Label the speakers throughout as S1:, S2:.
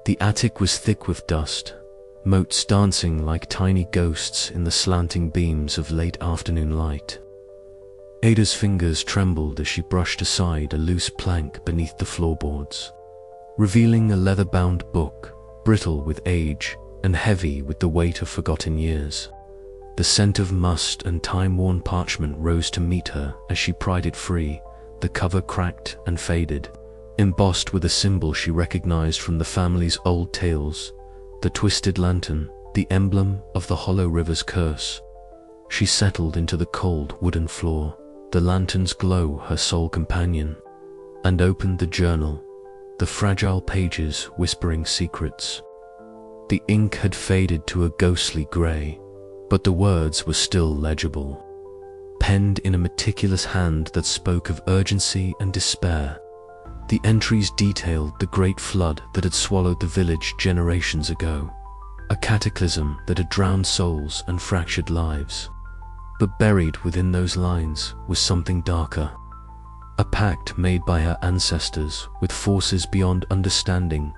S1: The attic was thick with dust, motes dancing like tiny ghosts in the slanting beams of late afternoon light. Ada's fingers trembled as she brushed aside a loose plank beneath the floorboards, revealing a leather-bound book, brittle with age and heavy with the weight of forgotten years. The scent of must and time-worn parchment rose to meet her as she pried it free, the cover cracked and faded, embossed with a symbol she recognized from the family's old tales, the twisted lantern, the emblem of the Hollow River's curse. She settled into the cold wooden floor, the lantern's glow her sole companion, and opened the journal, the fragile pages whispering secrets. The ink had faded to a ghostly grey, but the words were still legible, penned in a meticulous hand that spoke of urgency and despair. The entries detailed the great flood that had swallowed the village generations ago, a cataclysm that had drowned souls and fractured lives. But buried within those lines was something darker, a pact made by her ancestors with forces beyond understanding,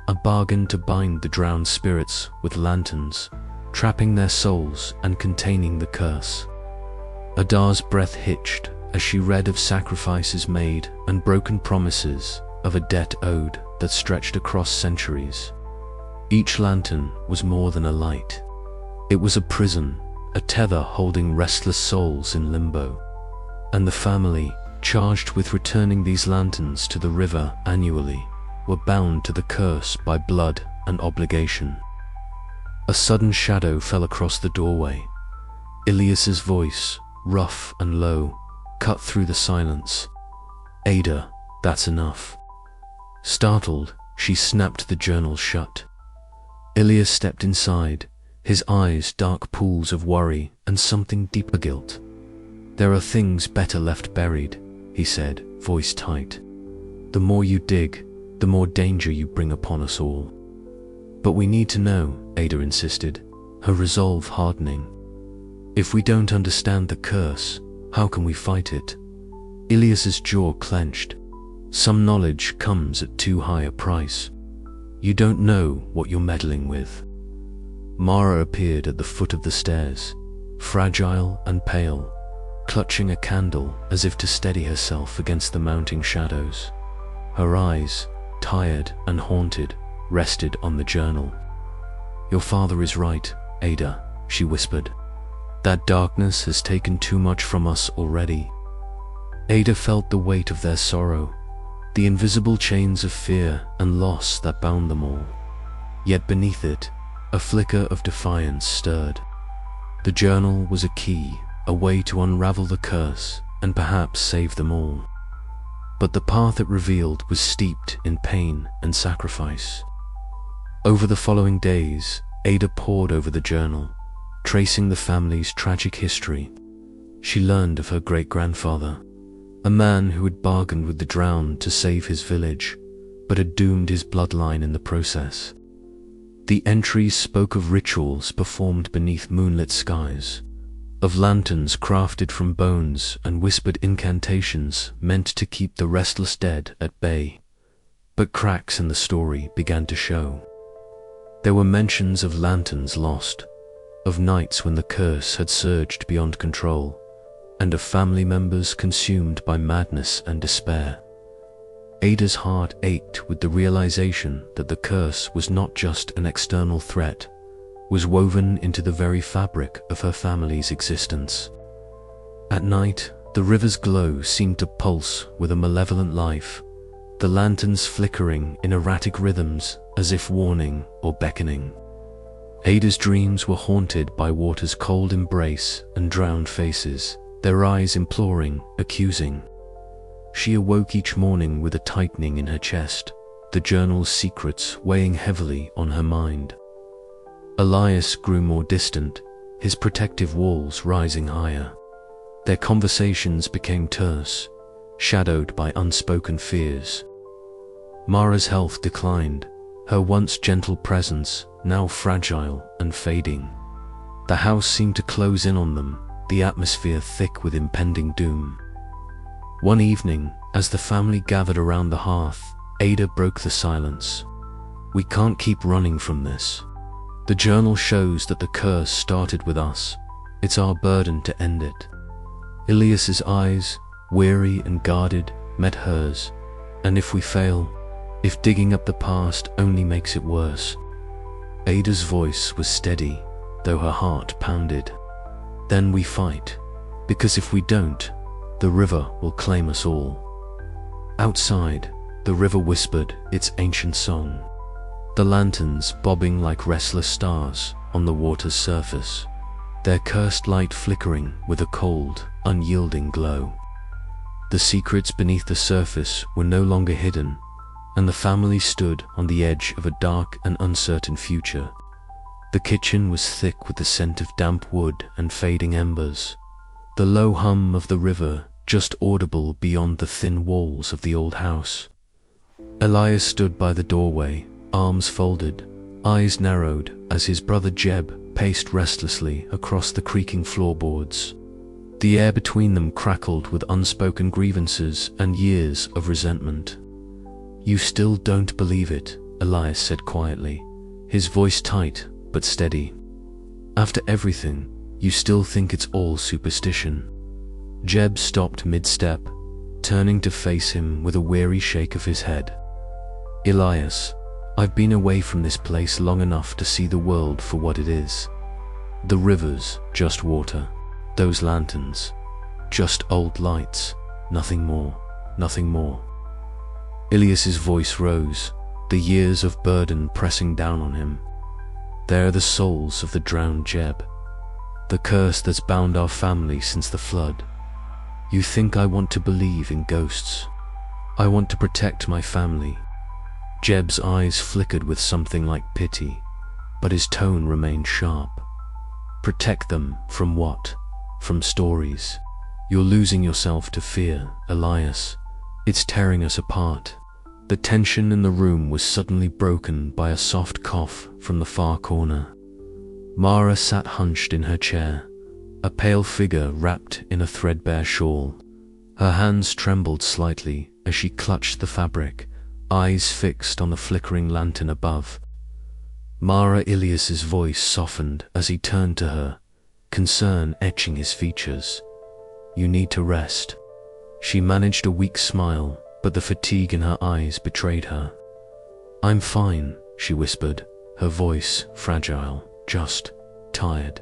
S1: a bargain to bind the drowned spirits with lanterns, trapping their souls and containing the curse. Ada's breath hitched as she read of sacrifices made and broken promises, of a debt owed that stretched across centuries. Each lantern was more than a light. It was a prison, a tether holding restless souls in limbo. And the family, charged with returning these lanterns to the river annually, were bound to the curse by blood and obligation. A sudden shadow fell across the doorway. Ilias's voice, rough and low, cut through the silence. "Ada, that's enough." Startled, she snapped the journal shut. Ilias stepped inside, his eyes dark pools of worry and something deeper guilt. "There are things better left buried," he said, voice tight. "The more you dig, the more danger you bring upon us all." "But we need to know," Ada insisted, her resolve hardening. "If we don't understand the curse, how can we fight it?" Ilias's jaw clenched. "Some knowledge comes at too high a price. You don't know what you're meddling with." Mara appeared at the foot of the stairs, fragile and pale, clutching a candle as if to steady herself against the mounting shadows. Her eyes, tired and haunted, rested on the journal. "Your father is right, Ada," she whispered. "That darkness has taken too much from us already." Ada felt the weight of their sorrow, the invisible chains of fear and loss that bound them all. Yet beneath it, a flicker of defiance stirred. The journal was a key, a way to unravel the curse and perhaps save them all. But the path it revealed was steeped in pain and sacrifice. Over the following days, Ada pored over the journal, tracing the family's tragic history. She learned of her great-grandfather, a man who had bargained with the drowned to save his village, but had doomed his bloodline in the process. The entries spoke of rituals performed beneath moonlit skies, of lanterns crafted from bones and whispered incantations meant to keep the restless dead at bay. But cracks in the story began to show. There were mentions of lanterns lost, of nights when the curse had surged beyond control, and of family members consumed by madness and despair. Ada's heart ached with the realization that the curse was not just an external threat, was woven into the very fabric of her family's existence. At night, the river's glow seemed to pulse with a malevolent life, the lanterns flickering in erratic rhythms as if warning or beckoning. Ada's dreams were haunted by water's cold embrace and drowned faces, their eyes imploring, accusing. She awoke each morning with a tightening in her chest, the journal's secrets weighing heavily on her mind. Elias grew more distant, his protective walls rising higher. Their conversations became terse, shadowed by unspoken fears. Mara's health declined, her once gentle presence now fragile and fading. The house seemed to close in on them, the atmosphere thick with impending doom. One evening, as the family gathered around the hearth, Ada broke the silence. We can't keep running from this. The journal shows that the curse started with us. It's our burden to end it. Ilias's eyes, weary and guarded, met hers. And if we fail, if digging up the past only makes it worse? Ada's voice was steady, though her heart pounded. Then we fight, because if we don't, the river will claim us all. Outside, the river whispered its ancient song, the lanterns bobbing like restless stars on the water's surface, their cursed light flickering with a cold, unyielding glow. The secrets beneath the surface were no longer hidden, and the family stood on the edge of a dark and uncertain future. The kitchen was thick with the scent of damp wood and fading embers, the low hum of the river just audible beyond the thin walls of the old house. Elias stood by the doorway, arms folded, eyes narrowed as his brother Jeb paced restlessly across the creaking floorboards. The air between them crackled with unspoken grievances and years of resentment. "You still don't believe it," Elias said quietly, his voice tight but steady. "After everything, you still think it's all superstition." Jeb stopped mid-step, turning to face him with a weary shake of his head. "Elias, I've been away from this place long enough to see the world for what it is. The river's just water. Those lanterns, just old lights, nothing more, nothing more." Ilias's voice rose, the years of burden pressing down on him. "They're the souls of the drowned Jeb, the curse that's bound our family since the flood. You think I want to believe in ghosts? I want to protect my family." Jeb's eyes flickered with something like pity, but his tone remained sharp. "Protect them from what? From stories. You're losing yourself to fear, Elias. It's tearing us apart." The tension in the room was suddenly broken by a soft cough from the far corner. Mara sat hunched in her chair, a pale figure wrapped in a threadbare shawl. Her hands trembled slightly as she clutched the fabric, eyes fixed on the flickering lantern above. Mara, Ilias's voice softened as he turned to her, concern etching his features. "You need to rest." She managed a weak smile, but the fatigue in her eyes betrayed her. "I'm fine," she whispered, her voice fragile, just tired.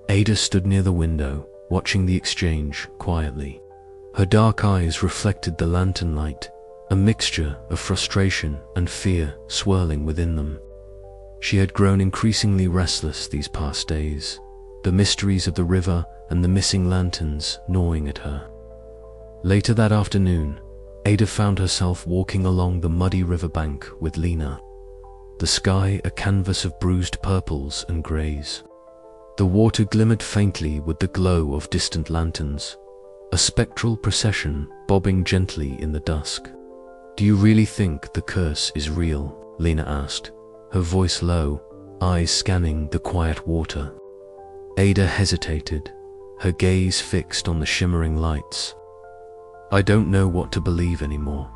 S1: Ada stood near the window, watching the exchange quietly. Her dark eyes reflected the lantern light, a mixture of frustration and fear swirling within them. She had grown increasingly restless these past days, the mysteries of the river and the missing lanterns gnawing at her. Later that afternoon, Ada found herself walking along the muddy riverbank with Lena, the sky a canvas of bruised purples and greys. The water glimmered faintly with the glow of distant lanterns, a spectral procession bobbing gently in the dusk. "Do you really think the curse is real?" Lena asked, her voice low, eyes scanning the quiet water. Ada hesitated, her gaze fixed on the shimmering lights. "I don't know what to believe anymore,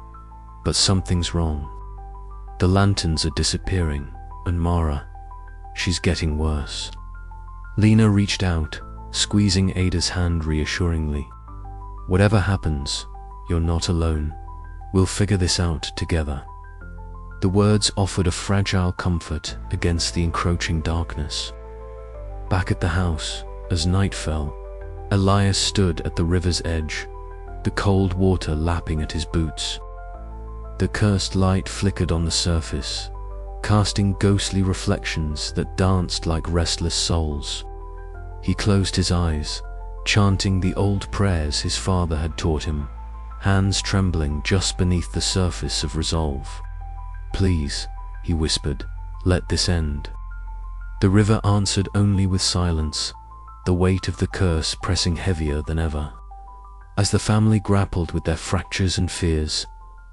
S1: but something's wrong. The lanterns are disappearing, and Mara, she's getting worse." Lena reached out, squeezing Ada's hand reassuringly. "Whatever happens, you're not alone. We'll figure this out together." The words offered a fragile comfort against the encroaching darkness. Back at the house, as night fell, Elias stood at the river's edge, the cold water lapping at his boots. The cursed light flickered on the surface, casting ghostly reflections that danced like restless souls. He closed his eyes, chanting the old prayers his father had taught him, hands trembling just beneath the surface of resolve. "Please," he whispered, "let this end." The river answered only with silence, the weight of the curse pressing heavier than ever. As the family grappled with their fractures and fears,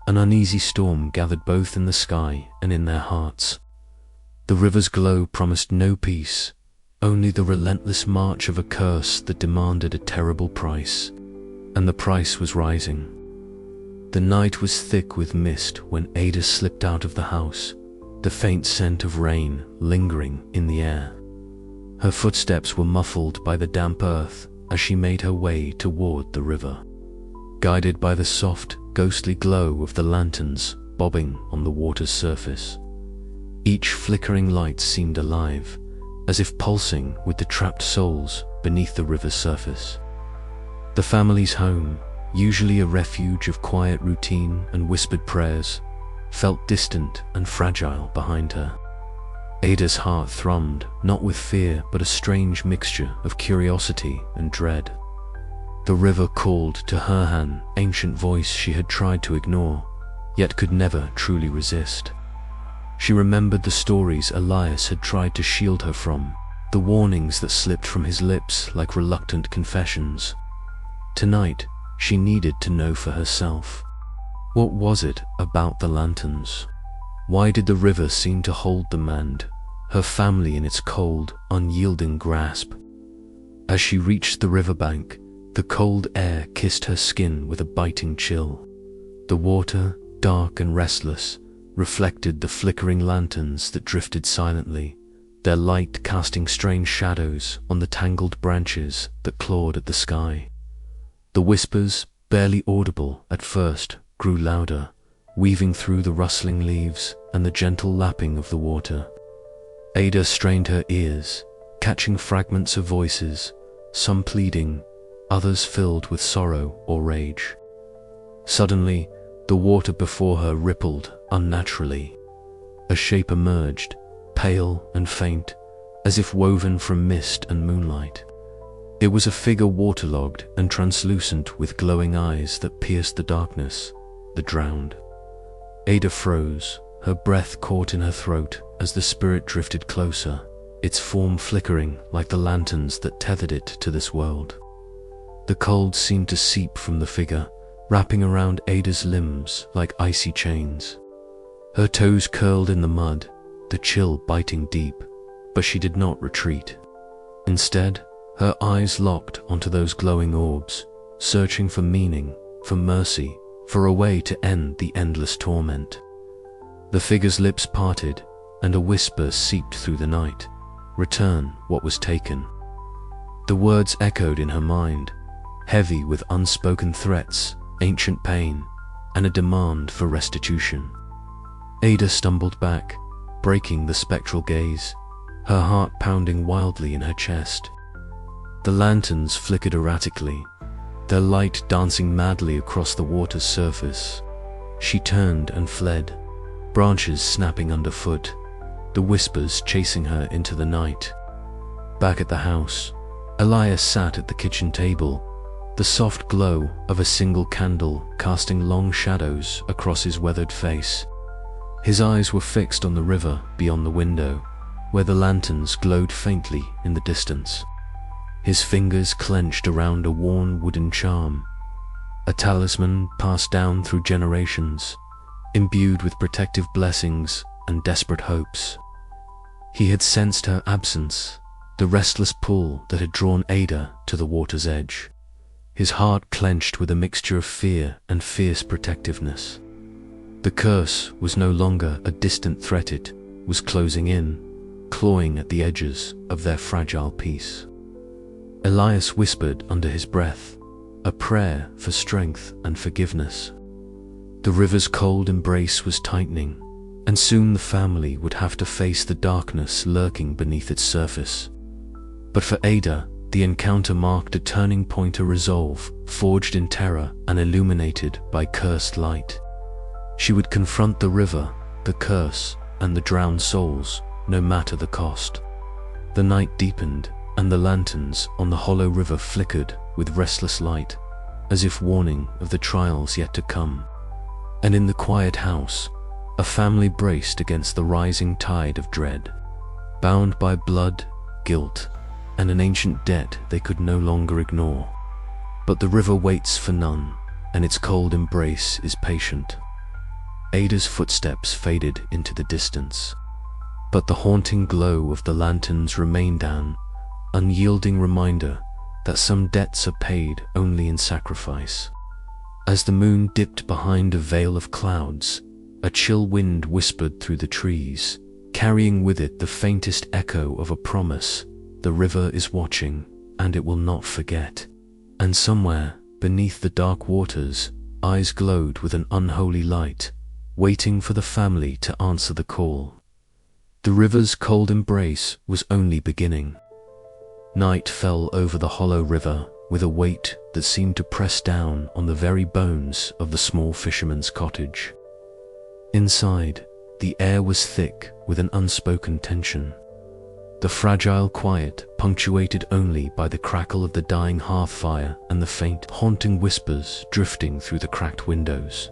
S1: an uneasy storm gathered both in the sky and in their hearts. The river's glow promised no peace, only the relentless march of a curse that demanded a terrible price, and the price was rising. The night was thick with mist when Ada slipped out of the house, the faint scent of rain lingering in the air. Her footsteps were muffled by the damp earth as she made her way toward the river, guided by the soft, ghostly glow of the lanterns bobbing on the water's surface. Each flickering light seemed alive, as if pulsing with the trapped souls beneath the river's surface. The family's home, usually a refuge of quiet routine and whispered prayers, felt distant and fragile behind her. Ada's heart thrummed, not with fear but a strange mixture of curiosity and dread. The river called to her an ancient voice she had tried to ignore, yet could never truly resist. She remembered the stories Elias had tried to shield her from, the warnings that slipped from his lips like reluctant confessions. Tonight, she needed to know for herself. What was it about the lanterns? Why did the river seem to hold them and her family in its cold, unyielding grasp? As she reached the riverbank, the cold air kissed her skin with a biting chill. The water, dark and restless, reflected the flickering lanterns that drifted silently, their light casting strange shadows on the tangled branches that clawed at the sky. The whispers, barely audible at first, grew louder, weaving through the rustling leaves and the gentle lapping of the water. Ada strained her ears, catching fragments of voices, some pleading, others filled with sorrow or rage. Suddenly, the water before her rippled unnaturally. A shape emerged, pale and faint, as if woven from mist and moonlight. It was a figure waterlogged and translucent with glowing eyes that pierced the darkness, the drowned. Ada froze, her breath caught in her throat as the spirit drifted closer, its form flickering like the lanterns that tethered it to this world. The cold seemed to seep from the figure, wrapping around Ada's limbs like icy chains. Her toes curled in the mud, the chill biting deep, but she did not retreat. Instead, her eyes locked onto those glowing orbs, searching for meaning, for mercy, for a way to end the endless torment. The figure's lips parted, and a whisper seeped through the night, "Return what was taken." The words echoed in her mind, heavy with unspoken threats, ancient pain, and a demand for restitution. Ada stumbled back, breaking the spectral gaze, her heart pounding wildly in her chest. The lanterns flickered erratically, their light dancing madly across the water's surface. She turned and fled, branches snapping underfoot, the whispers chasing her into the night. Back at the house, Elias sat at the kitchen table, the soft glow of a single candle casting long shadows across his weathered face. His eyes were fixed on the river beyond the window, where the lanterns glowed faintly in the distance. His fingers clenched around a worn wooden charm, a talisman passed down through generations, imbued with protective blessings and desperate hopes. He had sensed her absence, the restless pull that had drawn Ada to the water's edge. His heart clenched with a mixture of fear and fierce protectiveness. The curse was no longer a distant threat, it was closing in, clawing at the edges of their fragile peace. Elias whispered under his breath, a prayer for strength and forgiveness. The river's cold embrace was tightening, and soon the family would have to face the darkness lurking beneath its surface. But for Ada, the encounter marked a turning point, a resolve forged in terror and illuminated by cursed light. She would confront the river, the curse, and the drowned souls, no matter the cost. The night deepened, and the lanterns on the hollow river flickered with restless light, as if warning of the trials yet to come. And in the quiet house, a family braced against the rising tide of dread, bound by blood, guilt, and an ancient debt they could no longer ignore. But the river waits for none, and its cold embrace is patient. Ada's footsteps faded into the distance, but the haunting glow of the lanterns remained an unyielding reminder that some debts are paid only in sacrifice. As the moon dipped behind a veil of clouds, A chill wind whispered through the trees, carrying with it the faintest echo of a promise. The river is watching, and it will not forget. And somewhere, beneath the dark waters, eyes glowed with an unholy light, waiting for the family to answer the call. The river's cold embrace was only beginning. Night fell over the hollow river with a weight that seemed to press down on the very bones of the small fisherman's cottage. Inside, the air was thick with an unspoken tension. The fragile quiet punctuated only by the crackle of the dying hearth fire and the faint, haunting whispers drifting through the cracked windows.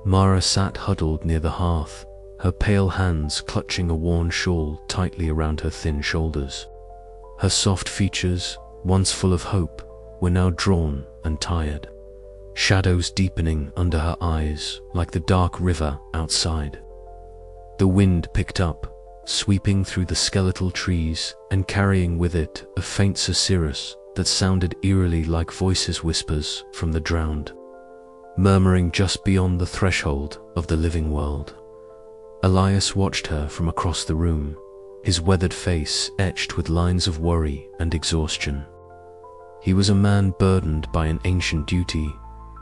S1: Mara sat huddled near the hearth, her pale hands clutching a worn shawl tightly around her thin shoulders. Her soft features, once full of hope, were now drawn and tired, shadows deepening under her eyes like the dark river outside. The wind picked up, sweeping through the skeletal trees and carrying with it a faint susurrus that sounded eerily like voices' whispers from the drowned, murmuring just beyond the threshold of the living world. Elias watched her from across the room, his weathered face etched with lines of worry and exhaustion. He was a man burdened by an ancient duty,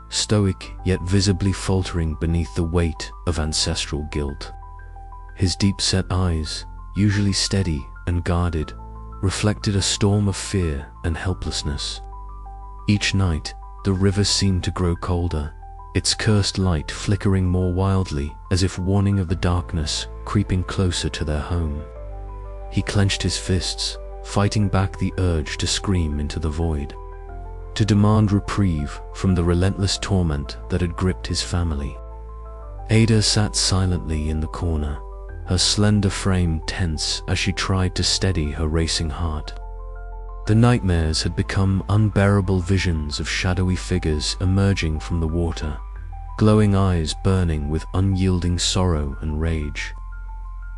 S1: stoic yet visibly faltering beneath the weight of ancestral guilt. His deep-set eyes, usually steady and guarded, reflected a storm of fear and helplessness. Each night, the river seemed to grow colder, its cursed light flickering more wildly as if warning of the darkness creeping closer to their home. He clenched his fists, fighting back the urge to scream into the void, to demand reprieve from the relentless torment that had gripped his family. Ada sat silently in the corner, her slender frame tense as she tried to steady her racing heart. The nightmares had become unbearable visions of shadowy figures emerging from the water, glowing eyes burning with unyielding sorrow and rage.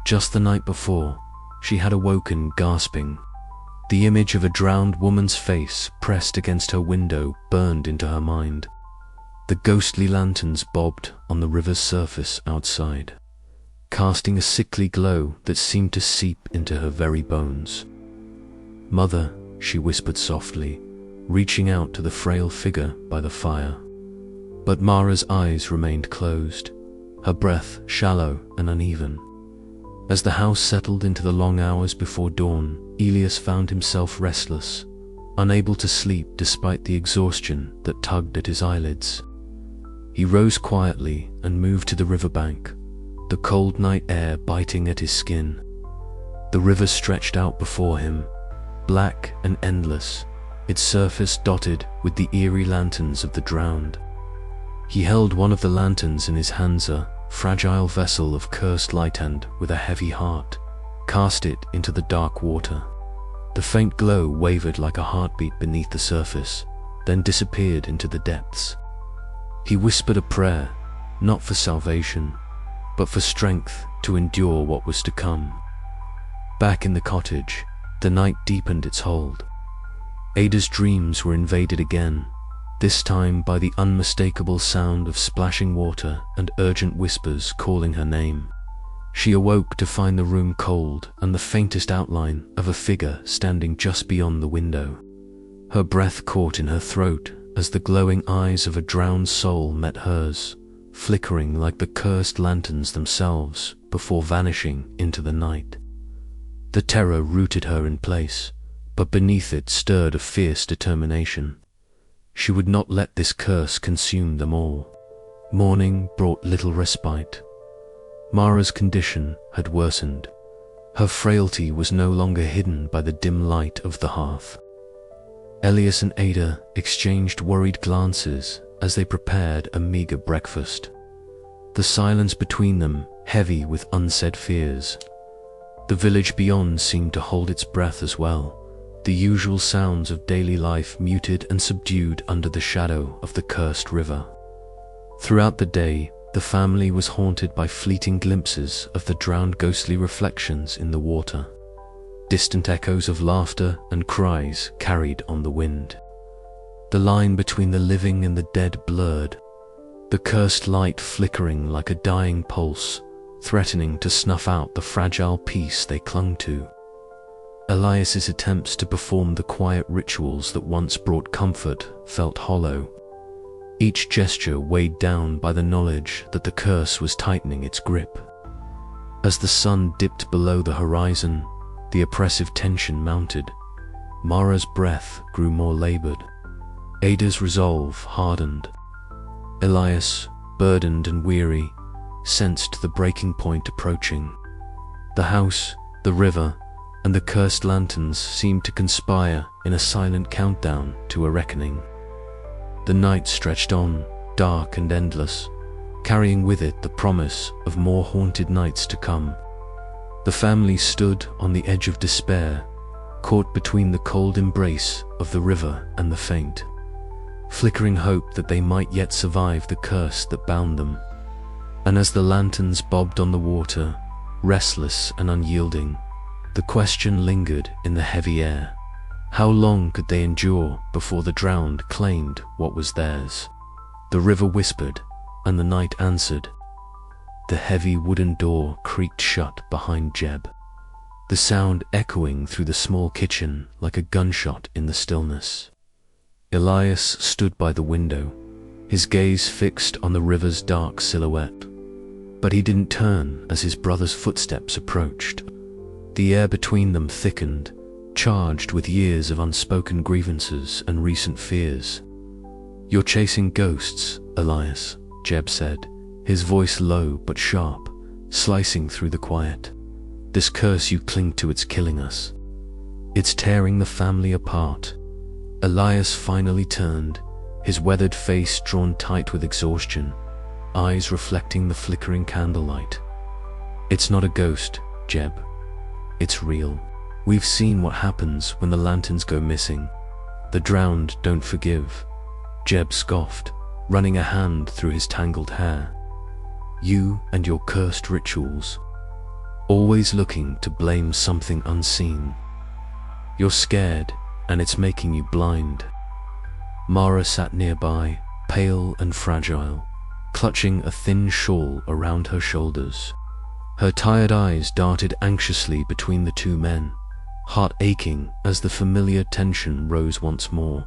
S1: Just the night before, she had awoken gasping. The image of a drowned woman's face pressed against her window burned into her mind. The ghostly lanterns bobbed on the river's surface outside, casting a sickly glow that seemed to seep into her very bones. "Mother," she whispered softly, reaching out to the frail figure by the fire. But Mara's eyes remained closed, her breath shallow and uneven. As the house settled into the long hours before dawn, Elias found himself restless, unable to sleep despite the exhaustion that tugged at his eyelids. He rose quietly and moved to the riverbank, the cold night air biting at his skin. The river stretched out before him, black and endless, its surface dotted with the eerie lanterns of the drowned. He held one of the lanterns in his hands, a fragile vessel of cursed light, and, with a heavy heart, cast it into the dark water. The faint glow wavered like a heartbeat beneath the surface, then disappeared into the depths. He whispered a prayer, not for salvation, but for strength to endure what was to come. Back in the cottage, the night deepened its hold. Ada's dreams were invaded again, this time by the unmistakable sound of splashing water and urgent whispers calling her name. She awoke to find the room cold and the faintest outline of a figure standing just beyond the window. Her breath caught in her throat as the glowing eyes of a drowned soul met hers, flickering like the cursed lanterns themselves before vanishing into the night. The terror rooted her in place, but beneath it stirred a fierce determination. She would not let this curse consume them all. Morning brought little respite. Mara's condition had worsened. Her frailty was no longer hidden by the dim light of the hearth. Elias and Ada exchanged worried glances as they prepared a meager breakfast, the silence between them heavy with unsaid fears. The village beyond seemed to hold its breath as well, the usual sounds of daily life muted and subdued under the shadow of the cursed river. Throughout the day, the family was haunted by fleeting glimpses of the drowned ghostly reflections in the water. Distant echoes of laughter and cries carried on the wind. The line between the living and the dead blurred, the cursed light flickering like a dying pulse, threatening to snuff out the fragile peace they clung to. Elias's attempts to perform the quiet rituals that once brought comfort felt hollow, each gesture weighed down by the knowledge that the curse was tightening its grip. As the sun dipped below the horizon, the oppressive tension mounted. Mara's breath grew more labored. Ada's resolve hardened. Elias, burdened and weary, sensed the breaking point approaching. The house, the river, and the cursed lanterns seemed to conspire in a silent countdown to a reckoning. The night stretched on, dark and endless, carrying with it the promise of more haunted nights to come. The family stood on the edge of despair, caught between the cold embrace of the river and the faint, flickering hope that they might yet survive the curse that bound them. And as the lanterns bobbed on the water, restless and unyielding, the question lingered in the heavy air. How long could they endure before the drowned claimed what was theirs? The river whispered, and the night answered. The heavy wooden door creaked shut behind Jeb, the sound echoing through the small kitchen like a gunshot in the stillness. Elias stood by the window, his gaze fixed on the river's dark silhouette. But he didn't turn as his brother's footsteps approached. The air between them thickened, charged with years of unspoken grievances and recent fears. "You're chasing ghosts, Elias," Jeb said, his voice low but sharp, slicing through the quiet. "This curse you cling to, it's killing us. It's tearing the family apart." Elias finally turned, his weathered face drawn tight with exhaustion, eyes reflecting the flickering candlelight. "It's not a ghost, Jeb. It's real. We've seen what happens when the lanterns go missing. The drowned don't forgive." Jeb scoffed, running a hand through his tangled hair. "You and your cursed rituals, always looking to blame something unseen. You're scared, and it's making you blind." Mara sat nearby, pale and fragile, clutching a thin shawl around her shoulders. Her tired eyes darted anxiously between the two men, heart aching as the familiar tension rose once more.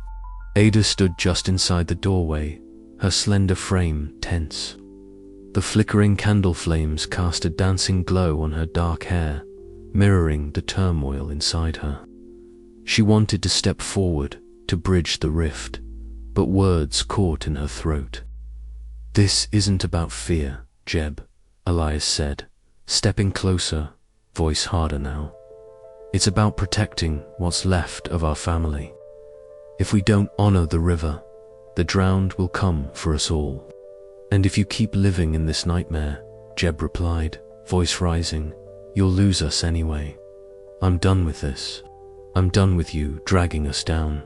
S1: Ada stood just inside the doorway, her slender frame tense. The flickering candle flames cast a dancing glow on her dark hair, mirroring the turmoil inside her. She wanted to step forward to bridge the rift, but words caught in her throat. "This isn't about fear, Jeb," Elias said, stepping closer, voice harder now. "It's about protecting what's left of our family. If we don't honor the river, the drowned will come for us all. And if you keep living in this nightmare," Jeb replied, voice rising, "you'll lose us anyway. I'm done with this. I'm done with you dragging us down."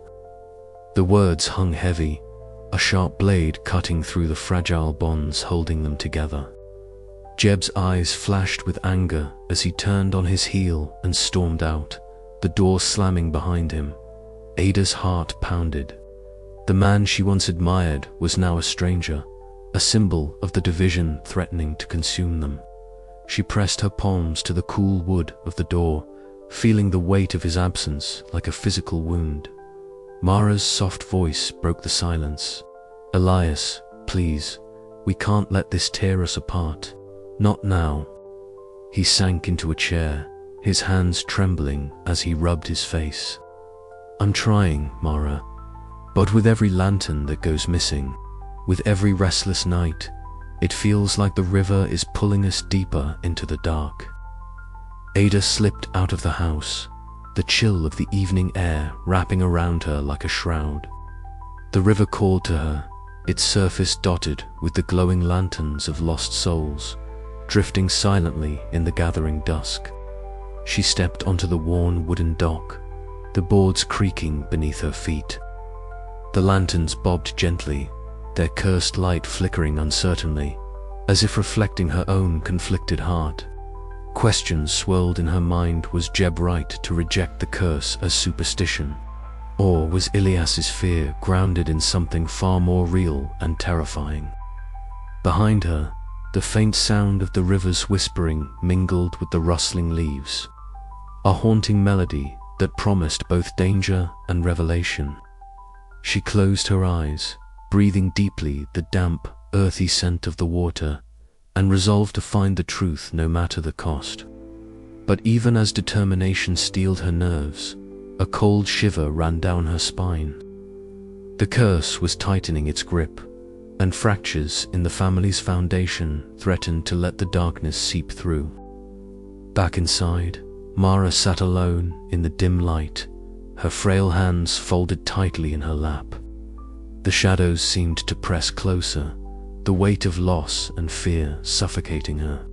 S1: The words hung heavy, a sharp blade cutting through the fragile bonds holding them together. Jeb's eyes flashed with anger as he turned on his heel and stormed out, the door slamming behind him. Ada's heart pounded. The man she once admired was now a stranger, a symbol of the division threatening to consume them. She pressed her palms to the cool wood of the door, feeling the weight of his absence like a physical wound. Mara's soft voice broke the silence. "Elias, please, we can't let this tear us apart. Not now." He sank into a chair, his hands trembling as he rubbed his face. "I'm trying, Mara, but with every lantern that goes missing, with every restless night, it feels like the river is pulling us deeper into the dark." Ada slipped out of the house, the chill of the evening air wrapping around her like a shroud. The river called to her, its surface dotted with the glowing lanterns of lost souls, drifting silently in the gathering dusk. She stepped onto the worn wooden dock, the boards creaking beneath her feet. The lanterns bobbed gently, their cursed light flickering uncertainly, as if reflecting her own conflicted heart. Questions swirled in her mind. Was Jeb right to reject the curse as superstition? Or was Elias's fear grounded in something far more real and terrifying? Behind her, the faint sound of the river's whispering mingled with the rustling leaves, a haunting melody that promised both danger and revelation. She closed her eyes, breathing deeply the damp, earthy scent of the water, and resolved to find the truth no matter the cost. But even as determination steeled her nerves, a cold shiver ran down her spine. The curse was tightening its grip, and fractures in the family's foundation threatened to let the darkness seep through. Back inside, Mara sat alone in the dim light, her frail hands folded tightly in her lap. The shadows seemed to press closer, the weight of loss and fear suffocating her.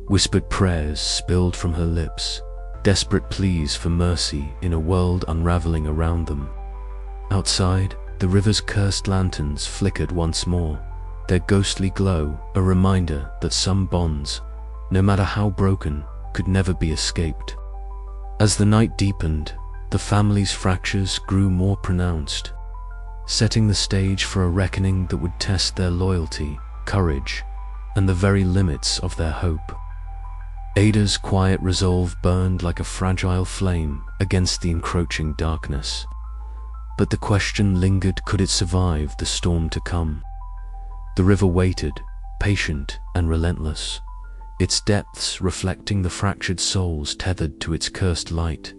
S1: Whispered prayers spilled from her lips, desperate pleas for mercy in a world unraveling around them. Outside, the river's cursed lanterns flickered once more, their ghostly glow a reminder that some bonds, no matter how broken, could never be escaped. As the night deepened, the family's fractures grew more pronounced, setting the stage for a reckoning that would test their loyalty, courage, and the very limits of their hope. Ada's quiet resolve burned like a fragile flame against the encroaching darkness. But the question lingered: could it survive the storm to come? The river waited, patient and relentless, its depths reflecting the fractured souls tethered to its cursed light.